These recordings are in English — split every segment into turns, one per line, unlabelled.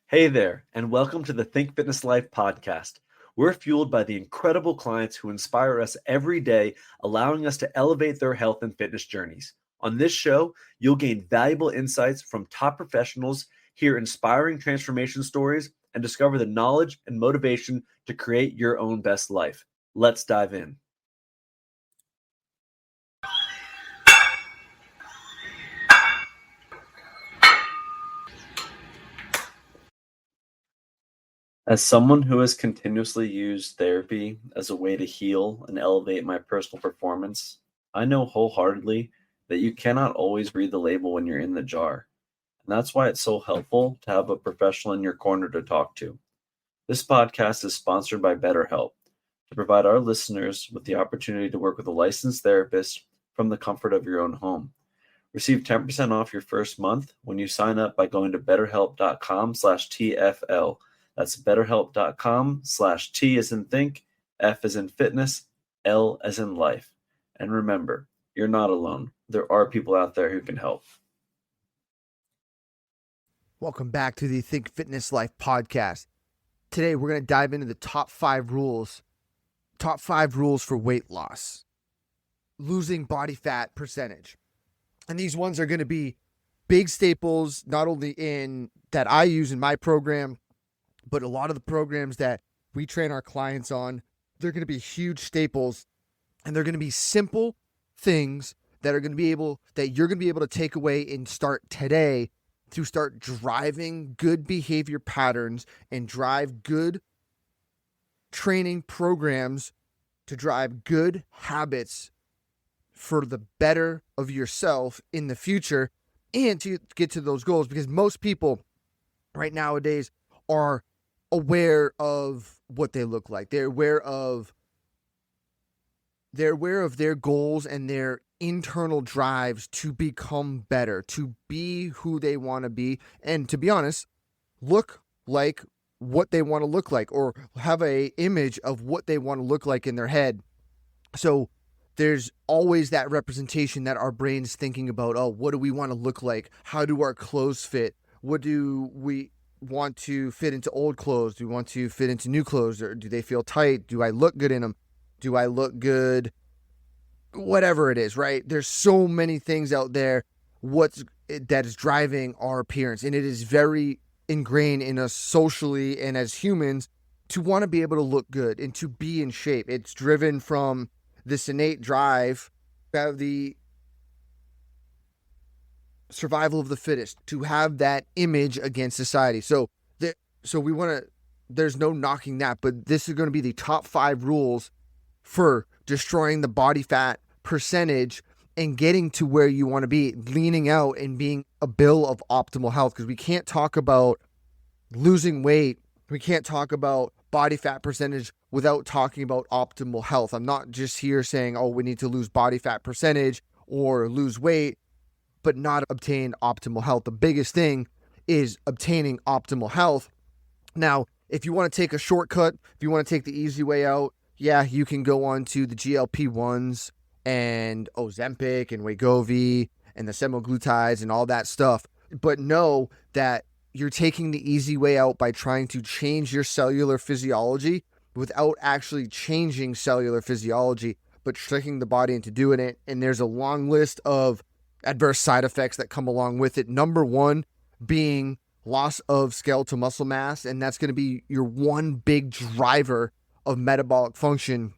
Hey there, and welcome to the Think Fitness Life podcast. We're fueled by the incredible clients who inspire us every day, allowing us to elevate their health and fitness journeys. On this show, you'll gain valuable insights from top professionals, hear inspiring transformation stories, and discover the knowledge and motivation to create your own best life. Let's dive in. As someone who has continuously used therapy as a way to heal and elevate my personal performance, I know wholeheartedly that you cannot always read the label when you're in the jar. And that's why it's so helpful to have a professional in your corner to talk to. This podcast is sponsored by BetterHelp to provide our listeners with the opportunity to work with a licensed therapist from the comfort of your own home. Receive 10% off your first month when you sign up by going to betterhelp.com/TFL. That's betterhelp.com/T as in think, F as in fitness, L as in life. And remember, you're not alone. There are people out there who can help.
Welcome back to the Think Fitness Life podcast. Today, we're going to dive into the top five rules for weight loss, losing body fat percentage. And these ones are going to be big staples, not only in that I use in my program, but a lot of the programs that we train our clients on. They're going to be huge staples, and they're going to be simple things that you're going to be able to take away and start today to start driving good behavior patterns and drive good training programs to drive good habits for the better of yourself in the future and to get to those goals. Because most people right nowadays are aware of what they look like. They're aware of their goals and their internal drives to become better, to be who they want to be, and to be honest, look like what they want to look like, or have a image of what they want to look like in their head. So there's always that representation that our brain's thinking about, oh, what do we want to look like? How do our clothes fit? What do we want to fit into old clothes? Do we want to fit into new clothes? Or do they feel tight? Do I look good in them? Do I look good? Whatever it is, right? There's so many things out there that is driving our appearance. And it is very ingrained in us socially and as humans to want to be able to look good and to be in shape. It's driven from this innate drive of the survival of the fittest, to have that image against society. So there's no knocking that, but this is going to be the top 5 rules for destroying the body fat percentage and getting to where you want to be, leaning out and being a bill of optimal health. Because we can't talk about losing weight, we can't talk about body fat percentage without talking about optimal health. I'm not just here saying, oh, we need to lose body fat percentage or lose weight, but not obtain optimal health. The biggest thing is obtaining optimal health. Now, if you want to take a shortcut, if you want to take the easy way out, yeah, you can go on to the GLP-1s and Ozempic and Wegovy and the semaglutides and all that stuff. But know that you're taking the easy way out by trying to change your cellular physiology without actually changing cellular physiology, but tricking the body into doing it. And there's a long list of adverse side effects that come along with it. Number one being loss of skeletal muscle mass, and that's going to be your one big driver of metabolic function.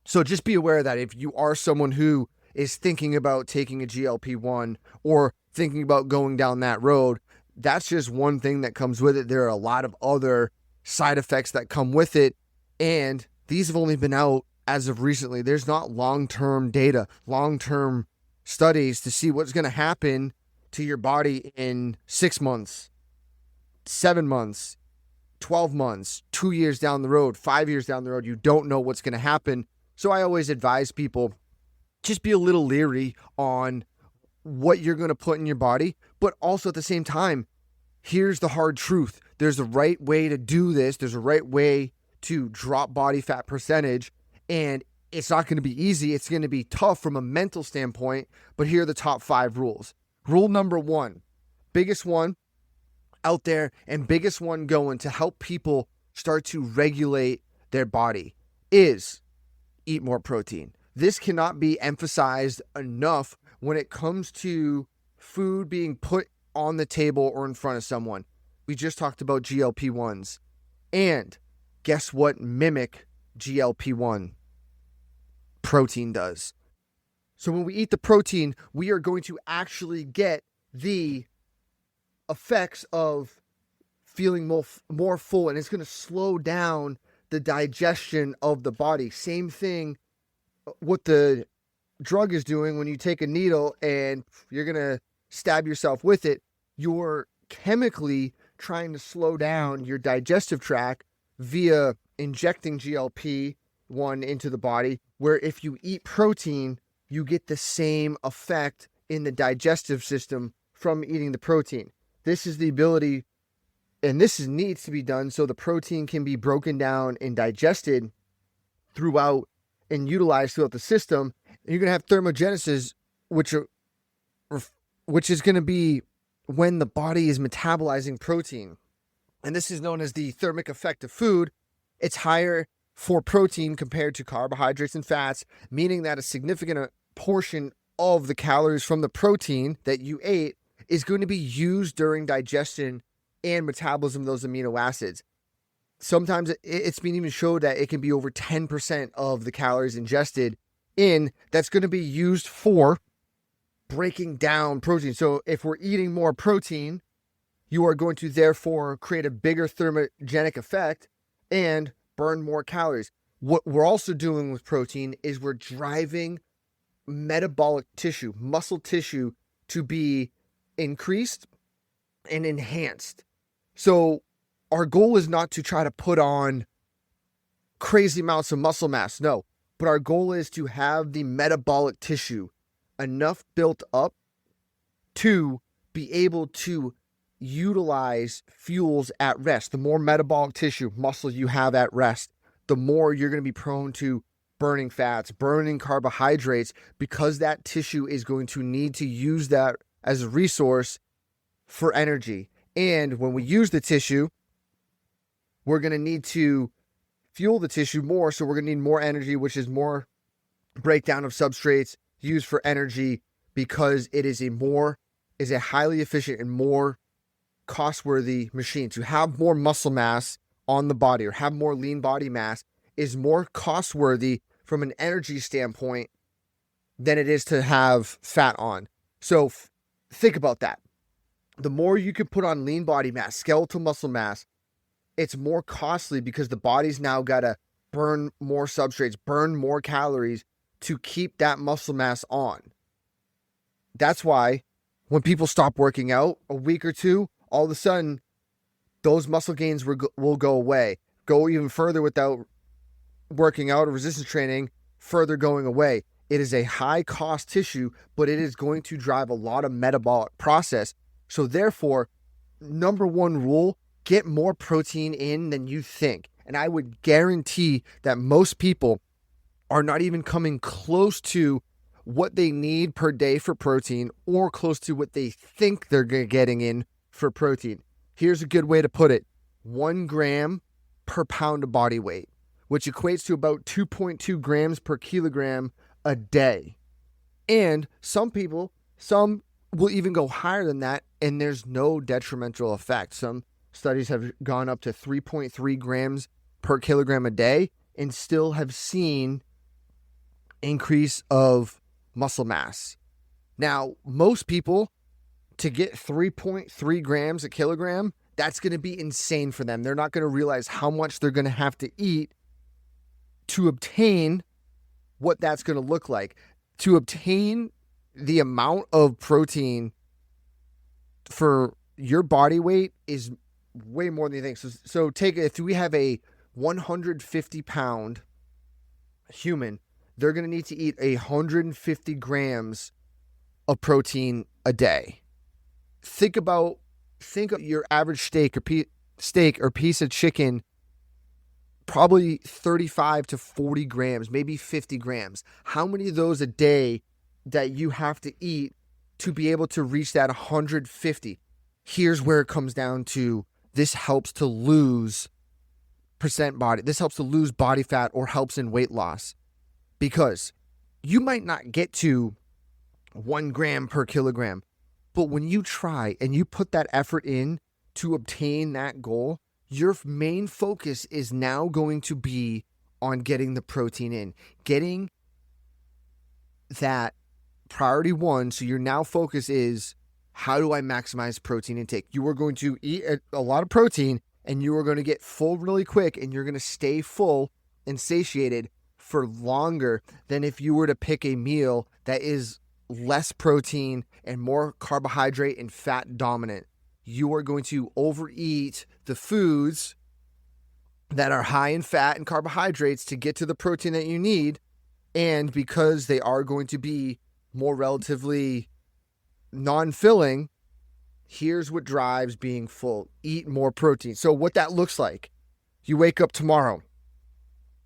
So just be aware that if you are someone who is thinking about taking a GLP-1 or thinking about going down that road, that's just one thing that comes with it. There are a lot of other side effects that come with it, and these have only been out as of recently. There's not long-term data, long-term studies to see what's going to happen to your body in 6 months, 7 months, 12 months, 2 years down the road, 5 years down the road. You don't know what's going to happen. So I always advise people, just be a little leery on what you're going to put in your body. But also at the same time, here's the hard truth. There's a right way to do this. There's a right way to drop body fat percentage. And it's not going to be easy. It's going to be tough from a mental standpoint. But here are the top 5 rules. Rule number 1, biggest one out there and biggest one going to help people start to regulate their body is eat more protein. This cannot be emphasized enough when it comes to food being put on the table or in front of someone. We just talked about GLP-1s. And guess what mimic GLP-1 protein does? So when we eat the protein, we are going to actually get the effects of feeling more full, and it's going to slow down the digestion of the body. Same thing what the drug is doing when you take a needle and you're going to stab yourself with it. You're chemically trying to slow down your digestive tract via injecting GLP-1 into the body, where if you eat protein, you get the same effect in the digestive system from eating the protein. This is the ability, and this needs to be done so the protein can be broken down and digested throughout and utilized throughout the system. And you're going to have thermogenesis, which is going to be when the body is metabolizing protein. And this is known as the thermic effect of food. It's higher for protein compared to carbohydrates and fats, meaning that a significant portion of the calories from the protein that you ate is going to be used during digestion and metabolism of those amino acids. Sometimes it's been even showed that it can be over 10% of the calories ingested that's going to be used for breaking down protein. So if we're eating more protein, you are going to therefore create a bigger thermogenic effect and burn more calories. What we're also doing with protein is we're driving metabolic tissue, muscle tissue, to be increased and enhanced. So our goal is not to try to put on crazy amounts of muscle mass, no, but our goal is to have the metabolic tissue enough built up to be able to utilize fuels at rest. The more metabolic tissue, muscle you have at rest, the more you're going to be prone to burning fats, burning carbohydrates, because that tissue is going to need to use that as a resource for energy. And when we use the tissue, we're going to need to fuel the tissue more. So we're going to need more energy, which is more breakdown of substrates used for energy, because it is a highly efficient and more cost-worthy machine. To have more muscle mass on the body or have more lean body mass is more cost-worthy from an energy standpoint than it is to have fat on. So think about that. The more you can put on lean body mass, skeletal muscle mass, it's more costly because the body's now got to burn more substrates, burn more calories to keep that muscle mass on. That's why when people stop working out a week or two, all of a sudden those muscle gains will go away. Go even further without working out or resistance training, further going away. It is a high cost tissue, but it is going to drive a lot of metabolic process. So therefore, number one rule, get more protein in than you think. And I would guarantee that most people are not even coming close to what they need per day for protein or close to what they think they're getting in for protein. Here's a good way to put it. 1 gram per pound of body weight, which equates to about 2.2 grams per kilogram a day. And some will even go higher than that, and there's no detrimental effect. Some studies have gone up to 3.3 grams per kilogram a day and still have seen increase of muscle mass. Now, most people, to get 3.3 grams a kilogram, that's going to be insane for them. They're not going to realize how much they're going to have to eat to obtain what that's going to look like. To obtain the amount of protein for your body weight is way more than you think. So if we have a 150 pound human, they're going to need to eat 150 grams of protein a day. Think of your average steak or piece of chicken, probably 35 to 40 grams, maybe 50 grams. How many of those a day that you have to eat to be able to reach that 150? here's where it comes down to, this helps to lose this helps to lose body fat or helps in weight loss, because you might not get to 1 gram per kilogram, but when you try and you put that effort in to obtain that goal, your main focus is now going to be on getting the protein in, getting that priority 1. So your now focus is, how do I maximize protein intake? You are going to eat a lot of protein, and you are going to get full really quick, and you're going to stay full and satiated for longer than if you were to pick a meal that is less protein and more carbohydrate and fat dominant. You are going to overeat the foods that are high in fat and carbohydrates to get to the protein that you need. And because they are going to be more relatively non-filling, here's what drives being full: eat more protein. So what that looks like, you wake up tomorrow,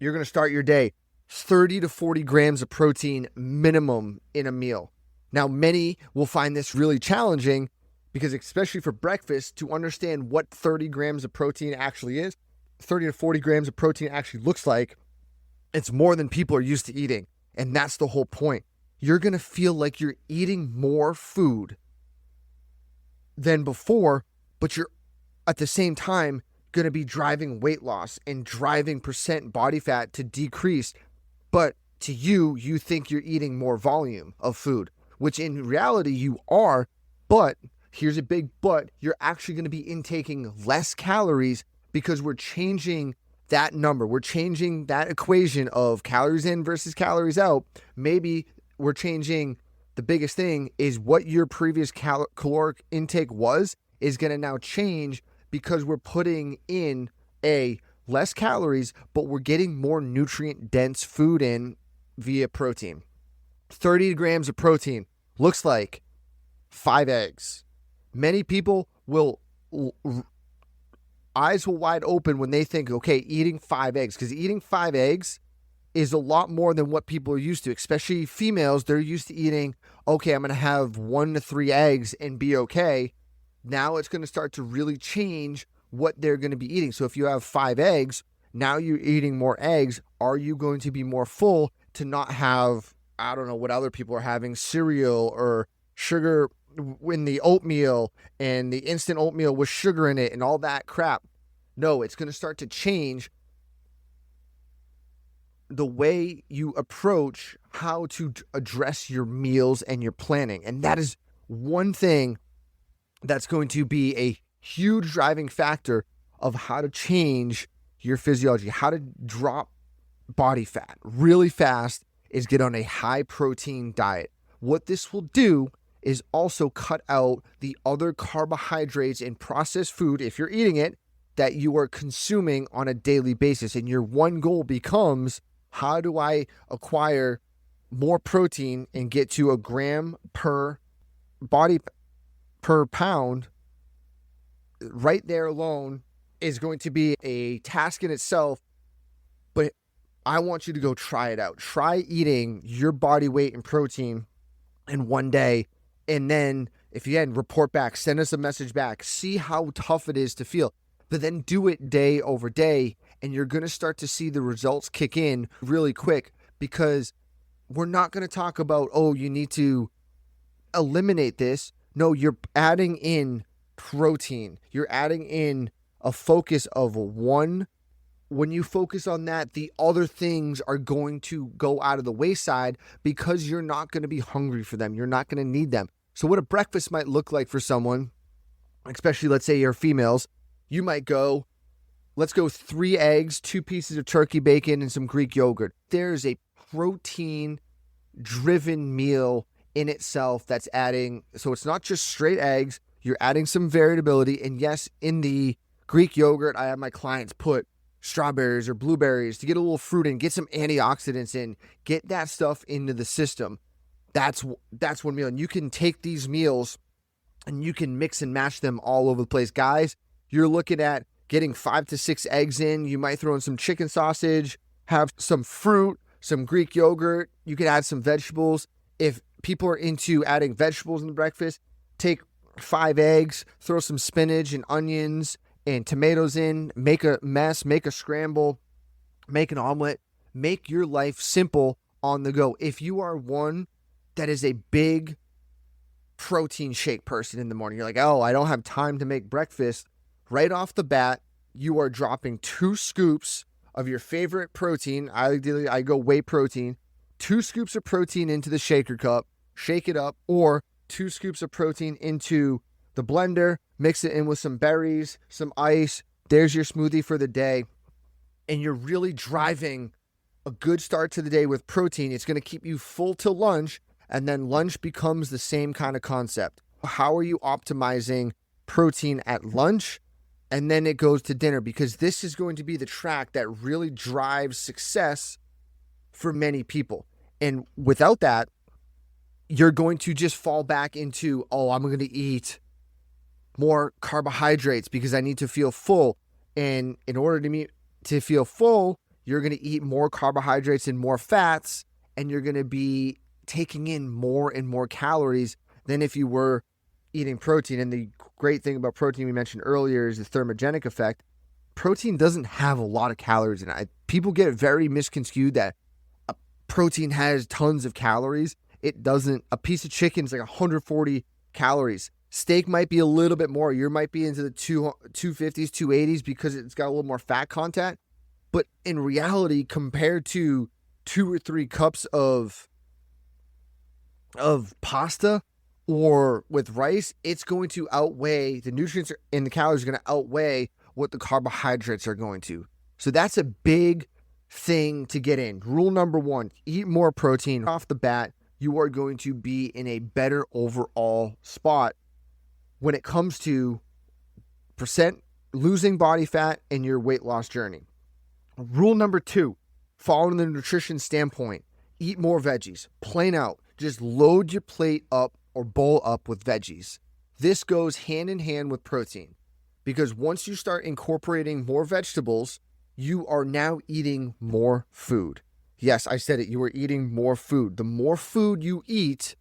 you're going to start your day 30 to 40 grams of protein minimum in a meal. Now, many will find this really challenging, because especially for breakfast, to understand what 30 grams of protein actually is, 30 to 40 grams of protein actually looks like, it's more than people are used to eating. And that's the whole point. You're going to feel like you're eating more food than before, but you're at the same time going to be driving weight loss and driving percent body fat to decrease. But to you, you think you're eating more volume of food, which in reality you are. But here's a big but: you're actually going to be intaking less calories, because we're changing that number. We're changing that equation of calories in versus calories out. Maybe we're changing, the biggest thing is what your previous caloric intake was is going to now change, because we're putting in less calories, but we're getting more nutrient dense food in via protein. 30 grams of protein looks like 5 eggs. Many people will eyes will wide open when they think, okay, eating 5 eggs, because eating 5 eggs is a lot more than what people are used to, especially females. They're used to eating, okay, I'm going to have 1 to 3 eggs and be okay. Now it's going to start to really change what they're going to be eating. So if you have 5 eggs, now you're eating more eggs. Are you going to be more full to not have, I don't know what other people are having, cereal or sugar in the oatmeal and the instant oatmeal with sugar in it and all that crap? No, it's going to start to change the way you approach how to address your meals and your planning. And that is one thing that's going to be a huge driving factor of how to change your physiology, how to drop body fat really fast, is get on a high protein diet. What this will do is also cut out the other carbohydrates and processed food, if you're eating it, that you are consuming on a daily basis. And your one goal becomes, how do I acquire more protein and get to a gram per body per pound? Right there alone is going to be a task in itself, but I want you to go try it out. Try eating your body weight in protein in one day, and then if you can, report back, send us a message back, see how tough it is to feel, but then do it day over day, and you're going to start to see the results kick in really quick, because we're not going to talk about, oh, you need to eliminate this. No, you're adding in protein. You're adding in a focus of one. When you focus on that, the other things are going to go out of the wayside, because you're not going to be hungry for them. You're not going to need them. So what a breakfast might look like for someone, especially let's say you're females, you might go, let's go 3 eggs, 2 pieces of turkey bacon, and some Greek yogurt. There's a protein-driven meal in itself that's adding, so it's not just straight eggs, you're adding some variability. And yes, in the Greek yogurt, I have my clients put strawberries or blueberries to get a little fruit in, get some antioxidants in, get that stuff into the system. That's one meal. And you can take these meals and you can mix and match them all over the place. Guys, you're looking at getting 5 to 6 eggs in. You might throw in some chicken sausage, have some fruit, some Greek yogurt. You could add some vegetables. If people are into adding vegetables in the breakfast, take 5 eggs, throw some spinach and onions and tomatoes in, make a mess, make a scramble, make an omelet, make your life simple on the go. If you are one that is a big protein shake person in the morning, you're like, oh, I don't have time to make breakfast. Right off the bat, you are dropping 2 scoops of your favorite protein. I go whey protein, 2 scoops of protein into the shaker cup, shake it up, or 2 scoops of protein into the blender, mix it in with some berries, some ice. There's your smoothie for the day. And you're really driving a good start to the day with protein. It's going to keep you full till lunch, and then lunch becomes the same kind of concept. How are you optimizing protein at lunch? And then it goes to dinner, because this is going to be the track that really drives success for many people. And without that, you're going to just fall back into, oh, I'm going to eat more carbohydrates because I need to feel full. And in order to feel full, you're going to eat more carbohydrates and more fats, and you're going to be taking in more and more calories than if you were eating protein. And the great thing about protein we mentioned earlier is the thermogenic effect. Protein doesn't have a lot of calories in it. People get very misconstrued that protein has tons of calories. It doesn't. A piece of chicken is like 140 calories. Steak might be a little bit more. You might be into the 250s, 280s because it's got a little more fat content. But in reality, compared to 2 or 3 cups of pasta or with rice, it's going to outweigh, the nutrients and the calories are going to outweigh what the carbohydrates are going to. So that's a big thing to get in. Rule number 1, eat more protein. Off the bat, you are going to be in a better overall spot when it comes to percent losing body fat and your weight loss journey. Rule number 2, following the nutrition standpoint, eat more veggies. Plain out. Just load your plate up or bowl up with veggies. This goes hand in hand with protein, because once you start incorporating more vegetables, you are now eating more food. Yes, I said it. You are eating more food. The more food you eat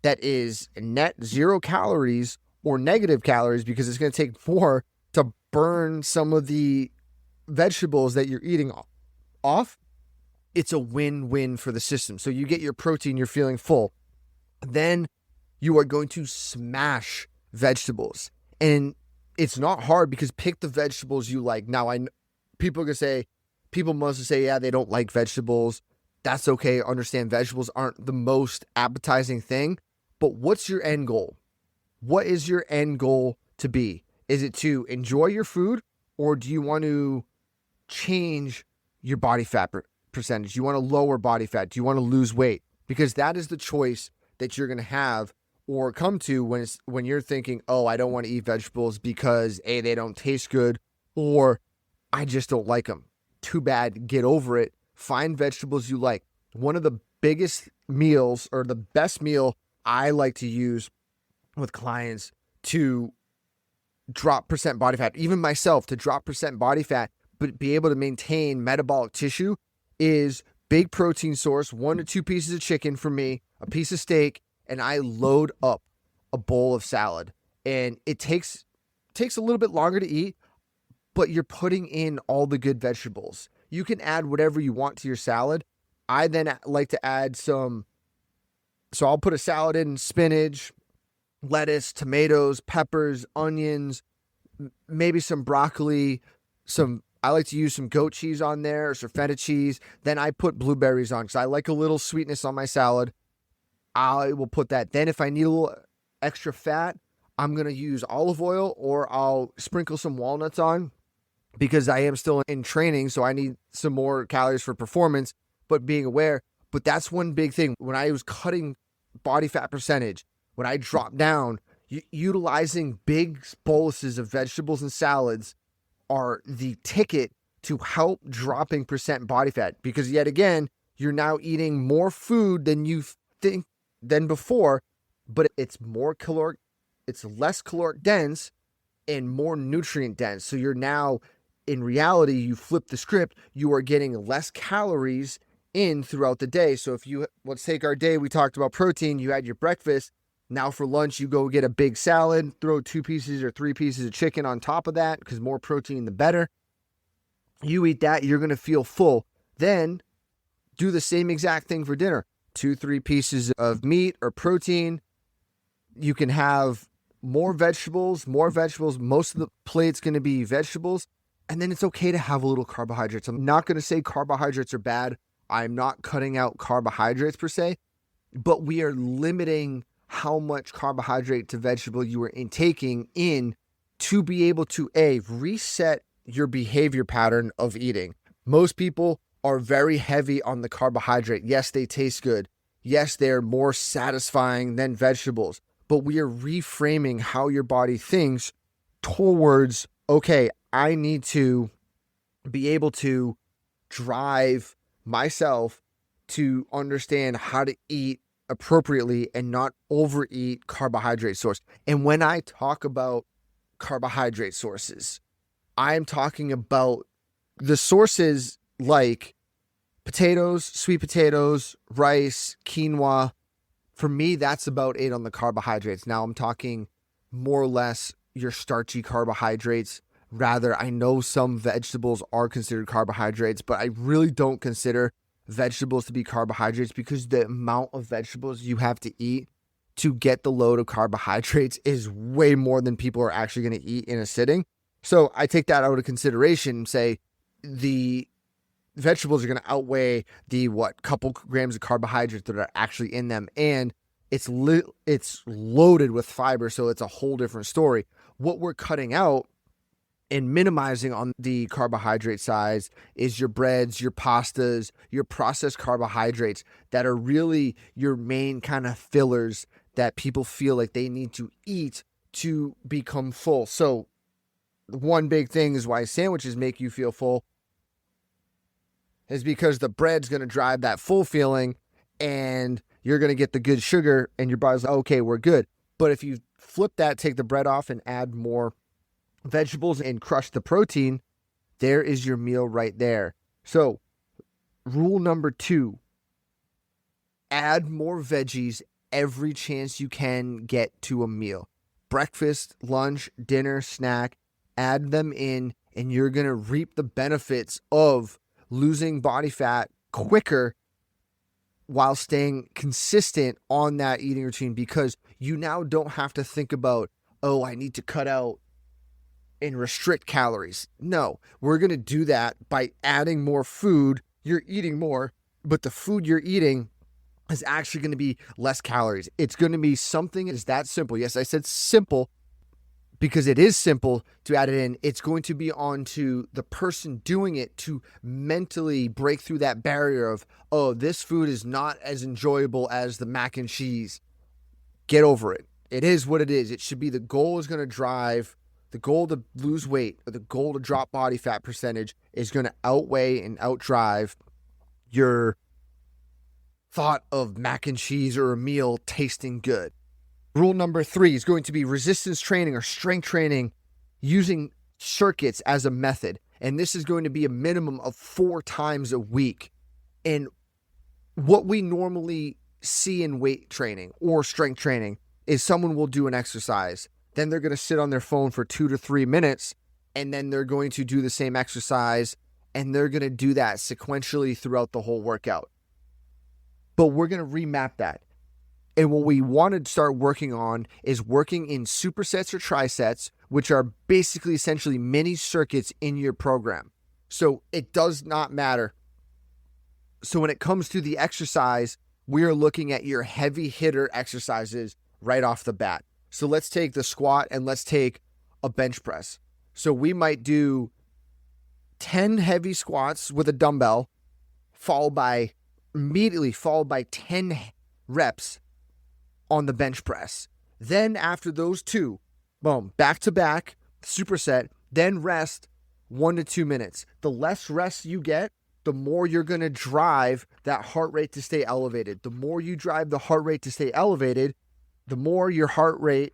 that is net 0 calories or negative calories, because it's going to take more to burn some of the vegetables that you're eating off, it's a win-win for the system. So you get your protein, you're feeling full. Then you are going to smash vegetables. And it's not hard, because pick the vegetables you like. Now, people must say, yeah, they don't like vegetables. That's okay. Understand vegetables aren't the most appetizing thing. But what's your end goal? What is your end goal to be? Is it to enjoy your food, or do you want to change your body fat percentage? Do you want to lower body fat? Do you want to lose weight? Because that is the choice that you're going to have or come to when you're thinking, oh, I don't want to eat vegetables because A, they don't taste good, or I just don't like them. Too bad. Get over it. Find vegetables you like. One of the biggest meals, or the best meal I like to use with clients to drop percent body fat, even myself, to drop percent body fat, but be able to maintain metabolic tissue, is big protein source, 1 to 2 pieces of chicken for me, a piece of steak, and I load up a bowl of salad. And it takes a little bit longer to eat, but you're putting in all the good vegetables. You can add whatever you want to your salad. I then like to add so I'll put a salad in spinach, lettuce, tomatoes, peppers, onions, maybe some broccoli, I like to use some goat cheese on there, or some feta cheese. Then I put blueberries on because I like a little sweetness on my salad. I will put that. Then if I need a little extra fat, I'm going to use olive oil, or I'll sprinkle some walnuts on, because I am still in training, so I need some more calories for performance, but being aware. But that's one big thing. When I was cutting body fat percentage, when I dropped down, utilizing big boluses of vegetables and salads are the ticket to help dropping percent body fat, because yet again, you're now eating more food than you think than before, but it's less caloric dense and more nutrient dense. So you're now, in reality, you flip the script, you are getting less calories in throughout the day. So let's take our day, we talked about protein, you had your breakfast, Now for lunch, you go get a big salad, throw 2 pieces or 3 pieces of chicken on top of that, because more protein, the better. You eat that, you're going to feel full. Then do the same exact thing for dinner. 2-3 pieces of meat or protein. You can have more vegetables. Most of the plate's going to be vegetables. And then it's okay to have a little carbohydrates. I'm not going to say carbohydrates are bad. I'm not cutting out carbohydrates per se, but we are limiting how much carbohydrate to vegetable you are intaking in to be able to reset your behavior pattern of eating. Most people are very heavy on the carbohydrate. Yes, they taste good. Yes, they're more satisfying than vegetables, but we are reframing how your body thinks towards, okay, I need to be able to drive myself to understand how to eat appropriately and not overeat carbohydrate source. And when I talk about carbohydrate sources, I'm talking about the sources like potatoes, sweet potatoes, rice, quinoa. For me, that's about it on the carbohydrates. Now I'm talking more or less your starchy carbohydrates. Rather, I know some vegetables are considered carbohydrates, but I really don't consider vegetables to be carbohydrates because the amount of vegetables you have to eat to get the load of carbohydrates is way more than people are actually going to eat in a sitting. So I take that out of consideration and say the vegetables are going to outweigh the couple grams of carbohydrates that are actually in them, and it's loaded with fiber, so it's a whole different story. What we're cutting out and minimizing on the carbohydrate size is your breads, your pastas, your processed carbohydrates that are really your main kind of fillers that people feel like they need to eat to become full. So one big thing is why sandwiches make you feel full is because the bread's going to drive that full feeling and you're going to get the good sugar and your body's like, okay, we're good. But if you flip that, take the bread off and add more vegetables and crush the protein, there is your meal right there. So rule number 2, add more veggies every chance you can get to a meal. Breakfast, lunch, dinner, snack, add them in and you're going to reap the benefits of losing body fat quicker while staying consistent on that eating routine, because you now don't have to think about, oh, I need to cut out and restrict calories. No, we're going to do that by adding more food. You're eating more, but the food you're eating is actually going to be less calories. It's going to be something that is that simple. Yes, I said simple because it is simple to add it in. It's going to be on to the person doing it to mentally break through that barrier of, oh, this food is not as enjoyable as the mac and cheese. Get over it. It is what it is. It should be the goal is going to drive. The goal to lose weight or the goal to drop body fat percentage is going to outweigh and outdrive your thought of mac and cheese or a meal tasting good. Rule number 3 is going to be resistance training or strength training using circuits as a method. And this is going to be a minimum of 4 times a week. And what we normally see in weight training or strength training is someone will do an exercise. Then they're going to sit on their phone for 2 to 3 minutes, and then they're going to do the same exercise, and they're going to do that sequentially throughout the whole workout. But we're going to remap that. And what we want to start working on is working in supersets or trisets, which are basically essentially mini circuits in your program. So it does not matter. So when it comes to the exercise, we are looking at your heavy hitter exercises right off the bat. So let's take the squat and let's take a bench press. So we might do 10 heavy squats with a dumbbell, immediately followed by 10 reps on the bench press. Then after those 2, boom, back to back, superset, then rest 1 to 2 minutes. The less rest you get, the more you're going to drive that heart rate to stay elevated. The more you drive the heart rate to stay elevated, the more your heart rate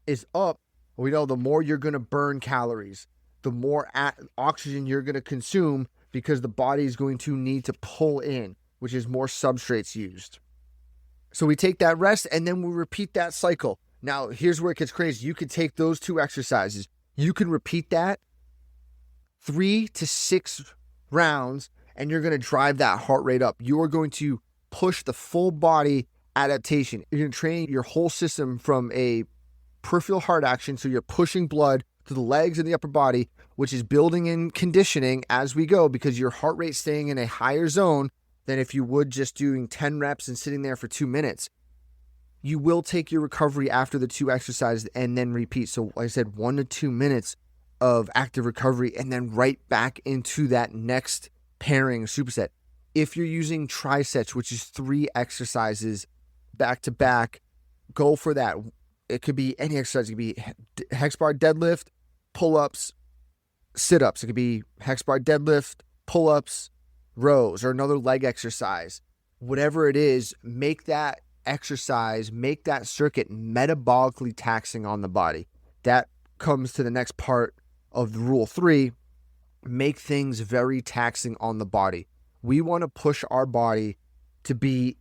is up, we know the more you're going to burn calories, the more oxygen you're going to consume because the body is going to need to pull in, which is more substrates used. So we take that rest and then we repeat that cycle. Now, here's where it gets crazy. You could take those two exercises. You can repeat that 3 to 6 rounds, and you're going to drive that heart rate up. You are going to push the full body adaptation. You're going to train your whole system from a peripheral heart action. So you're pushing blood to the legs and the upper body, which is building in conditioning as we go, because your heart rate staying in a higher zone than if you would just doing 10 reps and sitting there for 2 minutes. You will take your recovery after the 2 exercises and then repeat. So like I said, 1 to 2 minutes of active recovery and then right back into that next pairing superset. If you're using trisets, which is 3 exercises back to back, go for that. It could be any exercise. It could be hex bar deadlift, pull-ups, sit-ups. It could be hex bar deadlift, pull-ups, rows, or another leg exercise. Whatever it is, make that exercise, make that circuit metabolically taxing on the body. That comes to the next part of rule 3. Make things very taxing on the body. We want to push our body to be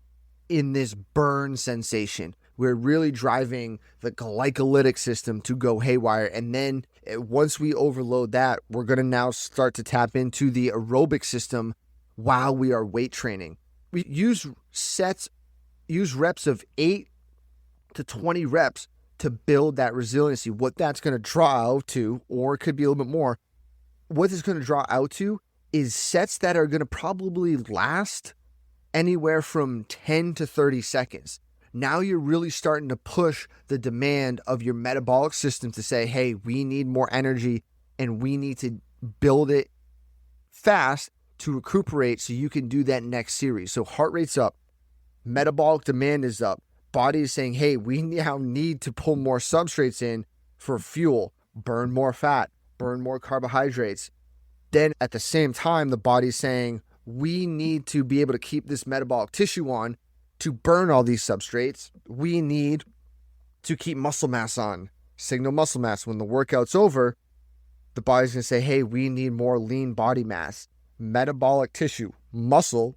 in this burn sensation. We're really driving the glycolytic system to go haywire. And then once we overload that, we're going to now start to tap into the aerobic system while we are weight training. We use reps of 8 to 20 reps to build that resiliency. What that's going to draw out to, or it could be a little bit more, what it's going to draw out to is sets that are going to probably last anywhere from 10 to 30 seconds. Now you're really starting to push the demand of your metabolic system to say, hey, we need more energy and we need to build it fast to recuperate so you can do that next series. So heart rate's up, metabolic demand is up, body is saying, hey, we now need to pull more substrates in for fuel, burn more fat, burn more carbohydrates. Then at the same time, the body's saying, we need to be able to keep this metabolic tissue on to burn all these substrates. We need to keep muscle mass on, signal muscle mass. When the workout's over, the body's going to say, hey, we need more lean body mass, metabolic tissue, muscle.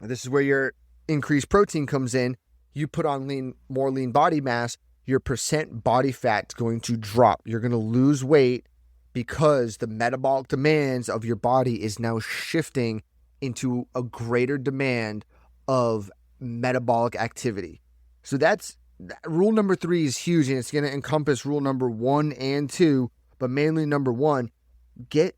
And this is where your increased protein comes in. You put on more lean body mass, your percent body fat is going to drop. You're going to lose weight because the metabolic demands of your body is now shifting into a greater demand of metabolic activity. So that's rule number 3 is huge, and it's going to encompass rule number 1 and 2, but mainly number 1, get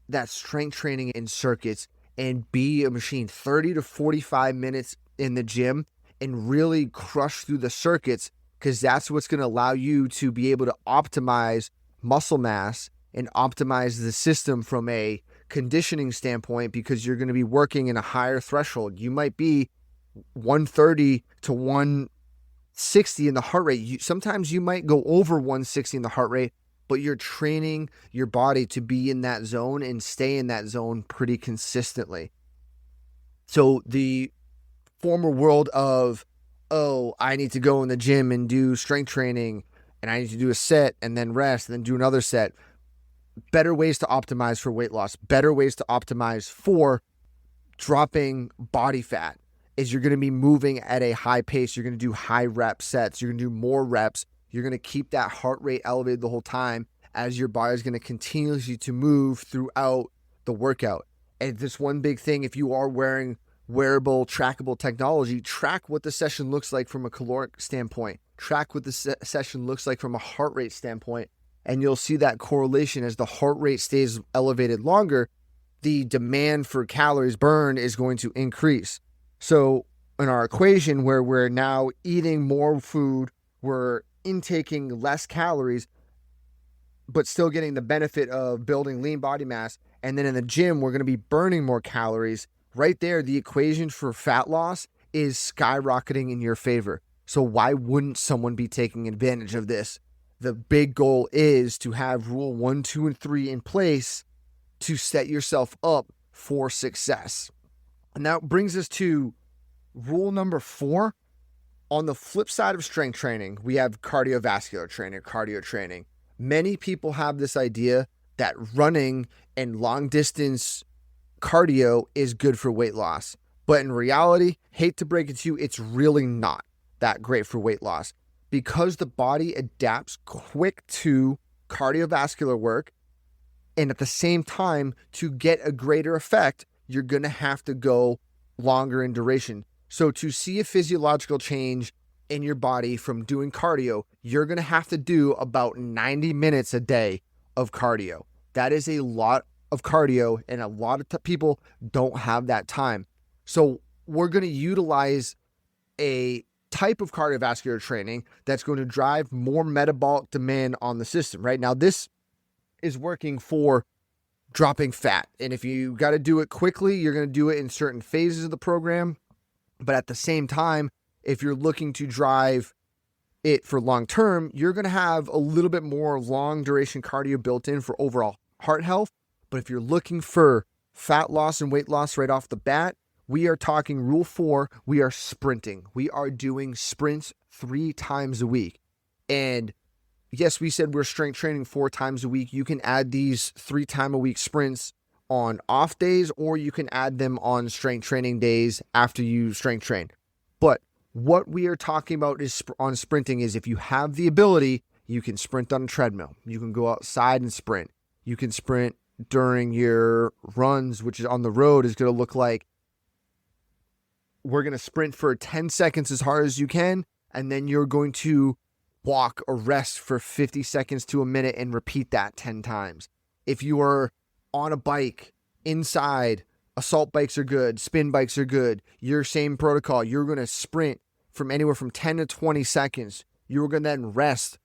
that strength training in circuits and be a machine. 30 to 45 minutes in the gym and really crush through the circuits, because that's what's going to allow you to be able to optimize muscle mass and optimize the system from a conditioning standpoint, because you're going to be working in a higher threshold. You might be 130 to 160 in the heart rate. Sometimes you might go over 160 in the heart rate, but you're training your body to be in that zone and stay in that zone pretty consistently. So the former world of, oh, I need to go in the gym and do strength training and I need to do a set and then rest and then do another set. Better ways to optimize for weight loss, better ways to optimize for dropping body fat is you're going to be moving at a high pace. You're going to do high rep sets. You're going to do more reps. You're going to keep that heart rate elevated the whole time as your body is going to continuously to move throughout the workout. And this one big thing, if you are wearing wearable, trackable technology, track what the session looks like from a caloric standpoint. Track what the session looks like from a heart rate standpoint. And you'll see that correlation. As the heart rate stays elevated longer, the demand for calories burned is going to increase. So in our equation where we're now eating more food, we're intaking less calories, but still getting the benefit of building lean body mass. And then in the gym, we're going to be burning more calories. Right there, the equation for fat loss is skyrocketing in your favor. So why wouldn't someone be taking advantage of this? The big goal is to have rule 1, 2, and 3 in place to set yourself up for success. And that brings us to rule number 4. On the flip side of strength training, we have cardiovascular training, cardio training. Many people have this idea that running and long distance cardio is good for weight loss. But in reality, hate to break it to you, it's really not that great for weight loss because the body adapts quick to cardiovascular work. And at the same time, to get a greater effect, you're going to have to go longer in duration. So to see a physiological change in your body from doing cardio, you're going to have to do about 90 minutes a day of cardio. That is a lot of cardio, and a lot of people don't have that time. So we're going to utilize a type of cardiovascular training that's going to drive more metabolic demand on the system. Right now, this is working for dropping fat. And if you got to do it quickly, you're going to do it in certain phases of the program. But at the same time, if you're looking to drive it for long term, you're going to have a little bit more long duration cardio built in for overall heart health. But if you're looking for fat loss and weight loss right off the bat, we are talking rule 4. We are sprinting. We are doing sprints 3 times a week. And yes, we said we're strength training 4 times a week. You can add these 3 time a week sprints on off days, or you can add them on strength training days after you strength train. But what we are talking about is on sprinting is if you have the ability, you can sprint on a treadmill. You can go outside and sprint. You can sprint during your runs, which is on the road is going to look like we're going to sprint for 10 seconds as hard as you can, and then you're going to walk or rest for 50 seconds to a minute and repeat that 10 times. If you are on a bike inside, assault bikes are good, spin bikes are good, your same protocol, you're going to sprint from anywhere from 10 to 20 seconds. You're going to then rest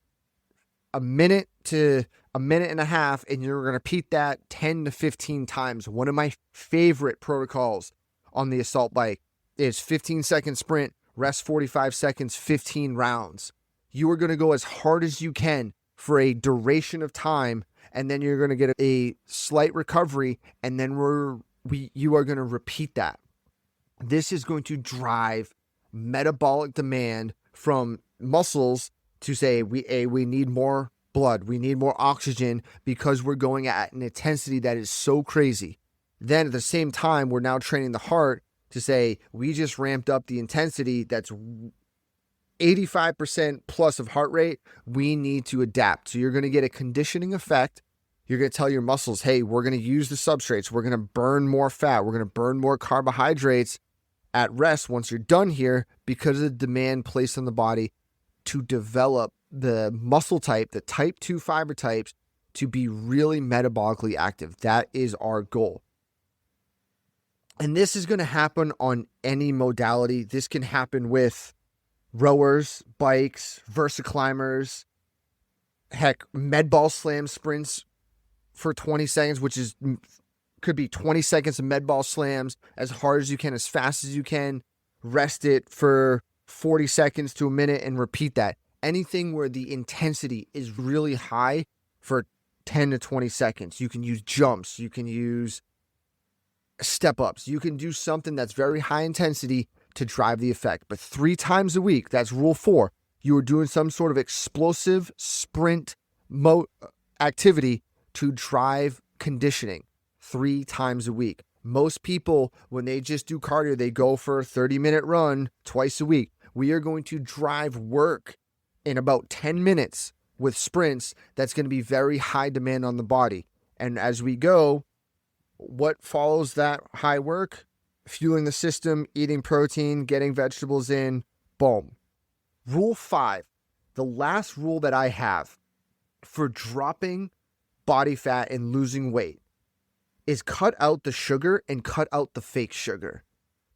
a minute to a minute and a half, and you're going to repeat that 10 to 15 times. One of my favorite protocols on the assault bike is 15-second sprint, rest 45 seconds, 15 rounds. You are going to go as hard as you can for a duration of time, and then you're going to get a slight recovery, and then you are going to repeat that. This is going to drive metabolic demand from muscles to say we need more blood, we need more oxygen because we're going at an intensity that is so crazy. Then at the same time, we're now training the heart to say we just ramped up the intensity that's 85% plus of heart rate. We need to adapt. So you're going to get a conditioning effect. You're going to tell your muscles, hey, we're going to use the substrates. We're going to burn more fat. We're going to burn more carbohydrates at rest once you're done here because of the demand placed on the body to develop the muscle type, the type 2 fiber types, to be really metabolically active. That is our goal. And this is going to happen on any modality. This can happen with rowers, bikes, Versa climbers, heck, med ball slam sprints for 20 seconds, which could be 20 seconds of med ball slams as hard as you can, as fast as you can. Rest it for 40 seconds to a minute and repeat that. Anything where the intensity is really high for 10 to 20 seconds. You can use jumps. You can use step ups. You can do something that's very high intensity to drive the effect. But 3 times a week, that's rule 4. You are doing some sort of explosive sprint activity to drive conditioning 3 times a week. Most people, when they just do cardio, they go for a 30-minute run twice a week. We are going to drive work in about 10 minutes with sprints that's going to be very high demand on the body. And as we go, what follows that high work? Fueling the system, eating protein, getting vegetables in, boom. Rule 5, the last rule that I have for dropping body fat and losing weight is cut out the sugar and cut out the fake sugar.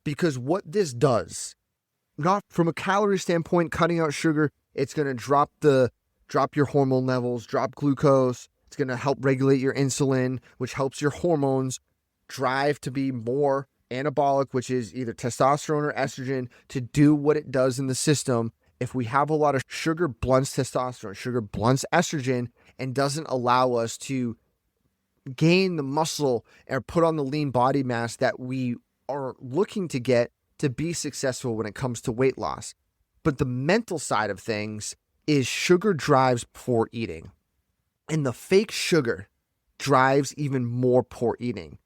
Because what this does, not from a calorie standpoint, cutting out sugar, it's going to drop your hormone levels, drop glucose. It's going to help regulate your insulin, which helps your hormones drive to be more anabolic, which is either testosterone or estrogen, to do what it does in the system. If we have a lot of sugar, blunts testosterone, sugar blunts estrogen, and doesn't allow us to gain the muscle or put on the lean body mass that we are looking to get to be successful when it comes to weight loss. But the mental side of things is sugar drives poor eating. And the fake sugar drives even more poor eating.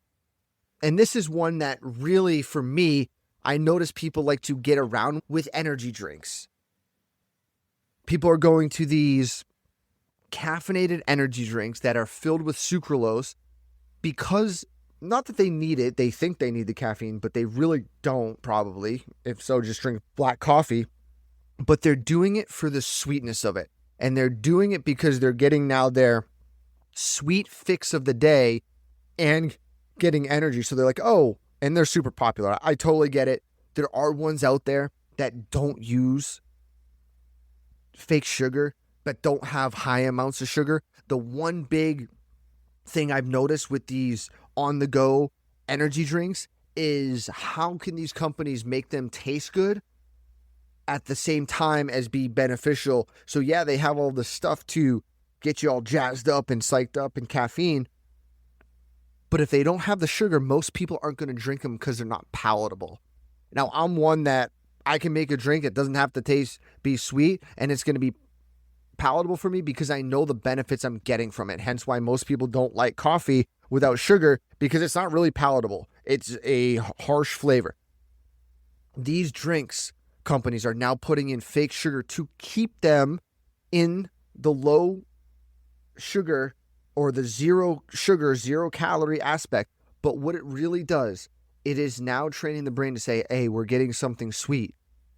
And this is one that really, for me, I notice people like to get around with energy drinks. People are going to these caffeinated energy drinks that are filled with sucralose because, not that they need it, they think they need the caffeine, but they really don't probably. If so, just drink black coffee. But they're doing it for the sweetness of it. And they're doing it because they're getting now their sweet fix of the day and getting energy. So they're like, oh, and they're super popular. I totally get it. There are ones out there that don't use fake sugar, but don't have high amounts of sugar. The one big thing I've noticed with these on-the-go energy drinks is how can these companies make them taste good at the same time as be beneficial? So yeah, they have all the stuff to get you all jazzed up and psyched up and caffeine. But if they don't have the sugar, most people aren't going to drink them because they're not palatable. Now, I'm one that I can make a drink. It doesn't have to be sweet, and it's going to be palatable for me because I know the benefits I'm getting from it. Hence why most people don't like coffee without sugar, because it's not really palatable. It's a harsh flavor. These drinks companies are now putting in fake sugar to keep them in the low sugar or the zero sugar, zero calorie aspect. But what it really does, it is now training the brain to say, hey, we're getting something sweet.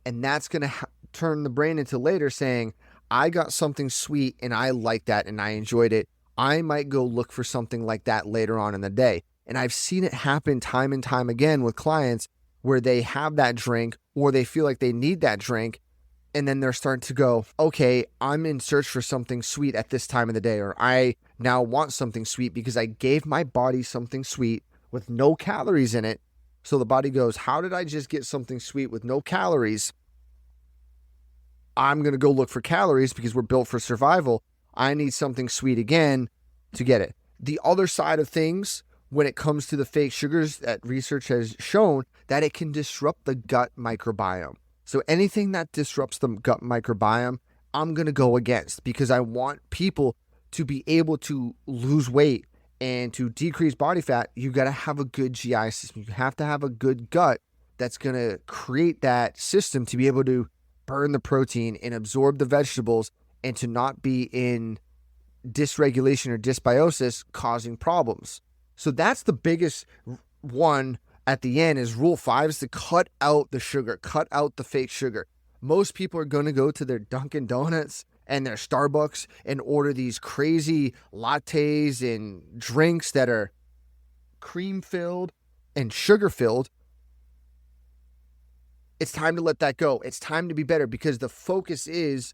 And that's going to turn the brain into later saying, I got something sweet and I like that and I enjoyed it. I might go look for something like that later on in the day. And I've seen it happen time and time again with clients where they have that drink or they feel like they need that drink. And then they're starting to go, okay, I'm in search for something sweet at this time of the day, or I now want something sweet because I gave my body something sweet with no calories in it. So the body goes, how did I just get something sweet with no calories? I'm going to go look for calories because we're built for survival. I need something sweet again to get it. The other side of things, when it comes to the fake sugars, that research has shown that it can disrupt the gut microbiome. So anything that disrupts the gut microbiome, I'm going to go against because I want people to be able to lose weight and to decrease body fat. You got to have a good GI system. You have to have a good gut that's going to create that system to be able to burn the protein and absorb the vegetables and to not be in dysregulation or dysbiosis causing problems. So that's the biggest one at the end is rule 5 is to cut out the sugar, cut out the fake sugar. Most people are going to go to their Dunkin' Donuts and their Starbucks and order these crazy lattes and drinks that are cream filled and sugar filled. It's time to let that go. It's time to be better because the focus is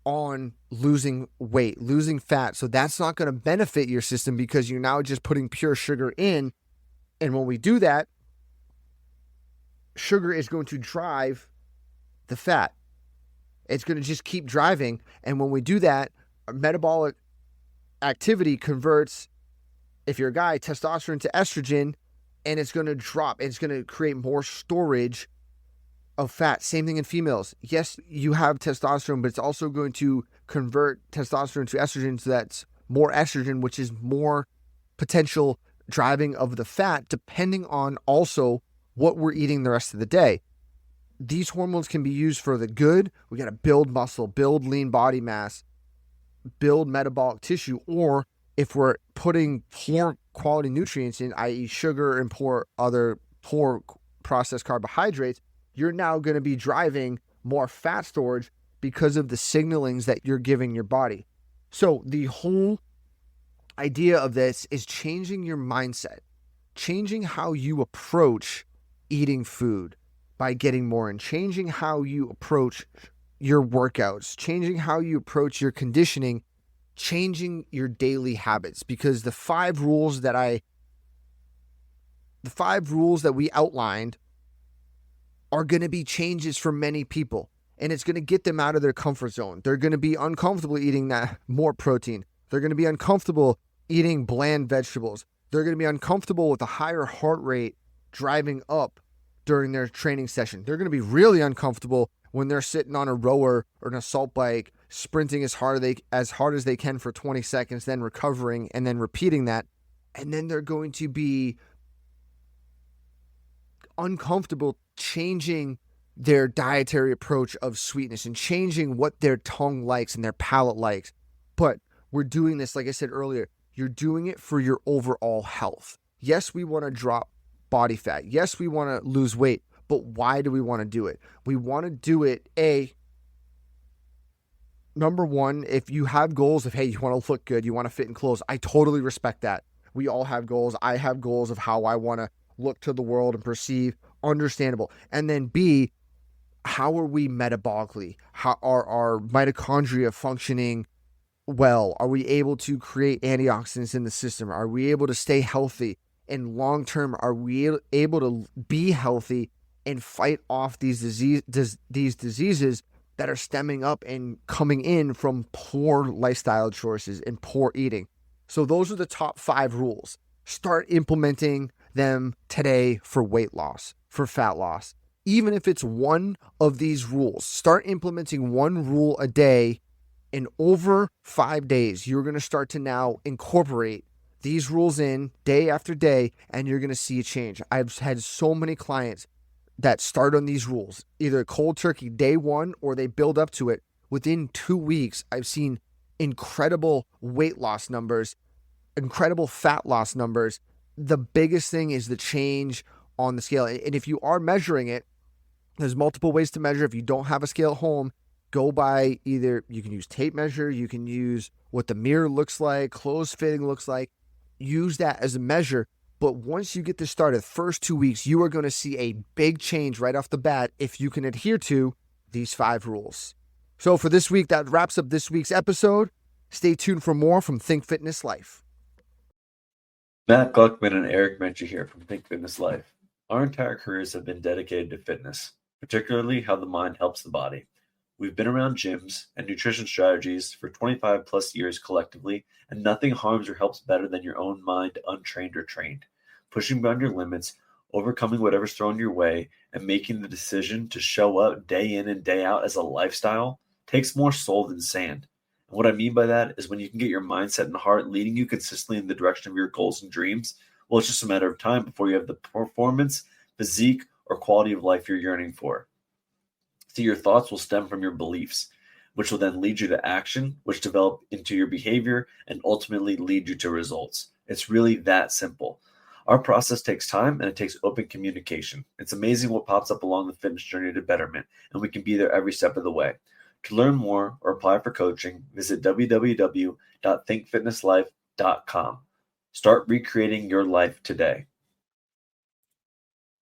on losing weight, losing fat. So that's not going to benefit your system because you're now just putting pure sugar in. And when we do that, sugar is going to drive the fat. It's going to just keep driving. And when we do that, our metabolic activity converts, if you're a guy, testosterone to estrogen, and it's going to drop. It's going to create more storage of fat. Same thing in females. Yes, you have testosterone, but it's also going to convert testosterone to estrogen, so that's more estrogen, which is more potential driving of the fat, depending on also what we're eating the rest of the day. These hormones can be used for the good. We got to build muscle, build lean body mass, build metabolic tissue, or if we're putting poor quality nutrients in, i.e. sugar and poor processed carbohydrates, you're now going to be driving more fat storage because of the signalings that you're giving your body. So the whole idea of this is changing your mindset, changing how you approach eating food by getting more in, changing how you approach your workouts, changing how you approach your conditioning, changing your daily habits, because the five rules that we outlined are going to be changes for many people, and it's going to get them out of their comfort zone. They're going to be uncomfortable eating that more protein. They're going to be uncomfortable eating bland vegetables. They're going to be uncomfortable with a higher heart rate driving up during their training session. They're going to be really uncomfortable when they're sitting on a rower or an assault bike, sprinting as hard as they can for 20 seconds, then recovering and then repeating that. And then they're going to be uncomfortable changing their dietary approach of sweetness and changing what their tongue likes and their palate likes. But we're doing this, like I said earlier, you're doing it for your overall health. Yes, we want to drop body fat. Yes, we want to lose weight. But why do we want to do it? We want to do it, number one, if you have goals of, hey, you want to look good, you want to fit in clothes, I totally respect that. We all have goals. I have goals of how I want to look to the world and perceive. Understandable. And then B, how are we metabolically? How are our mitochondria functioning well? Are we able to create antioxidants in the system? Are we able to stay healthy? And long term, are we able to be healthy and fight off these diseases that are stemming up and coming in from poor lifestyle choices and poor eating? So those are the top 5 rules. Start implementing them today for weight loss, for fat loss. Even if it's one of these rules, start implementing one rule a day. In over 5 days, you're going to start to now incorporate these rules in day after day, and you're going to see a change. I've had so many clients that start on these rules, either cold turkey day one or they build up to it. Within 2 weeks, I've seen incredible weight loss numbers, incredible fat loss numbers. The biggest thing is the change on the scale. And if you are measuring it, there's multiple ways to measure. If you don't have a scale at home, go by either, you can use tape measure, you can use what the mirror looks like, clothes fitting looks like. Use that as a measure. But once you get this started, first 2 weeks, you are going to see a big change right off the bat if you can adhere to these 5 rules. So for this week, that wraps up this week's episode. Stay tuned for more from Think Fitness Life.
Matt Gluckman and Eric Menchie here from Think Fitness Life. Our entire careers have been dedicated to fitness, particularly how the mind helps the body. We've been around gyms and nutrition strategies for 25 plus years collectively, and nothing harms or helps better than your own mind, untrained or trained. Pushing beyond your limits, overcoming whatever's thrown your way, and making the decision to show up day in and day out as a lifestyle takes more soul than sand. And what I mean by that is when you can get your mindset and heart leading you consistently in the direction of your goals and dreams, well, it's just a matter of time before you have the performance, physique, or quality of life you're yearning for. See, your thoughts will stem from your beliefs, which will then lead you to action, which develop into your behavior and ultimately lead you to results. It's really that simple. Our process takes time and it takes open communication. It's amazing what pops up along the fitness journey to betterment, and we can be there every step of the way. To learn more or apply for coaching, visit www.thinkfitnesslife.com. Start recreating your life today.